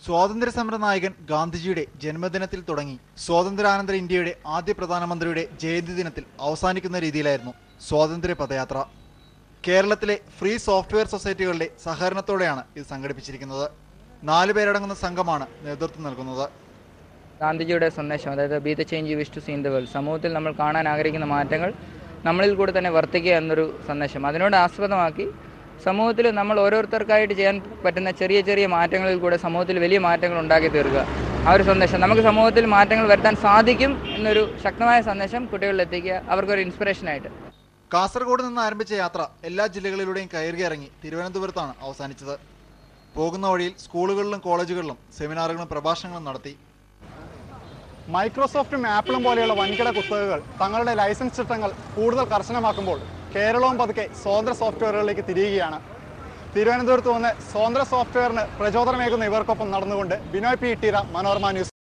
സ്വാതന്ത്ര്യസമര നായകൻ ഗാന്ധിജിയുടെ ജന്മദിനത്തിൽ തുടങ്ങി സ്വാതന്ത്ര്യാനന്തര ഇന്ത്യയുടെ ആദ്യ പ്രധാനമന്ത്രിയുടെ ജയന്തി ദിനത്തിൽ അവസാനിക്കുന്ന രീതിയിലായിരുന്നു സ്വാതന്ത്ര്യ പദയാത്ര. കേരളത്തിലെ ഫ്രീ സോഫ്റ്റ്വെയർ സൊസൈറ്റികളുടെ സഹകരണത്തോടെയാണ് ഇത് സംഘടിപ്പിച്ചിരിക്കുന്നത്. 4 പേരടങ്ങുന്ന സംഘമാണ് നേതൃത്വം നൽകുന്നത്. ഗാന്ധിജിയുടെ സന്ദേശം, അതായത് be the change you wish to see in the world, സമൂഹത്തിൽ നമ്മൾ കാണാൻ ആഗ്രഹിക്കുന്ന മാറ്റങ്ങൾ നമ്മളിൽ കൂടെ തന്നെ വർത്തിക്കുക എന്നൊരു സന്ദേശം. അതിനോട് ആസ്പദമാക്കി സമൂഹത്തിൽ നമ്മൾ ഓരോരുത്തർക്കായിട്ട് ചെയ്യാൻ പറ്റുന്ന ചെറിയ ചെറിയ മാറ്റങ്ങളിൽ കൂടെ സമൂഹത്തിൽ വലിയ മാറ്റങ്ങൾ ഉണ്ടാക്കി തീർക്കുക. ആ ഒരു സന്ദേശം, നമുക്ക് സമൂഹത്തിൽ മാറ്റങ്ങൾ വരുത്താൻ സാധിക്കും എന്നൊരു ശക്തമായ സന്ദേശം കുട്ടികളിൽ എത്തിക്കുക, അവർക്കൊരു ഇൻസ്പിറേഷനായിട്ട്. കാസർഗോഡ് നിന്ന് ആരംഭിച്ച യാത്ര എല്ലാ ജില്ലകളിലൂടെയും കയറിയിറങ്ങി തിരുവനന്തപുരത്താണ് അവസാനിച്ചത്. പോകുന്ന വഴിയിൽ സ്കൂളുകളിലും കോളേജുകളിലും സെമിനാറുകളും പ്രഭാഷണങ്ങളും നടത്തി. മൈക്രോസോഫ്റ്റും ആപ്പിളും പോലെയുള്ള വൻകിട കുത്തകകൾ തങ്ങളുടെ ലൈസൻസ് ചട്ടങ്ങൾ കൂടുതൽ കർശനമാക്കുമ്പോൾ കേരളവും പതുക്കെ സ്വതന്ത്ര സോഫ്റ്റ്വെയറുകളിലേക്ക് തിരിയുകയാണ്. തിരുവനന്തപുരത്ത് നിന്ന് സ്വതന്ത്ര സോഫ്റ്റ്വെയറിന് പ്രചോദനമേകുന്ന ഇവർക്കൊപ്പം നടന്നുകൊണ്ട് ബിനോയ് പി. ഇട്ടീര, മനോരമ ന്യൂസ്.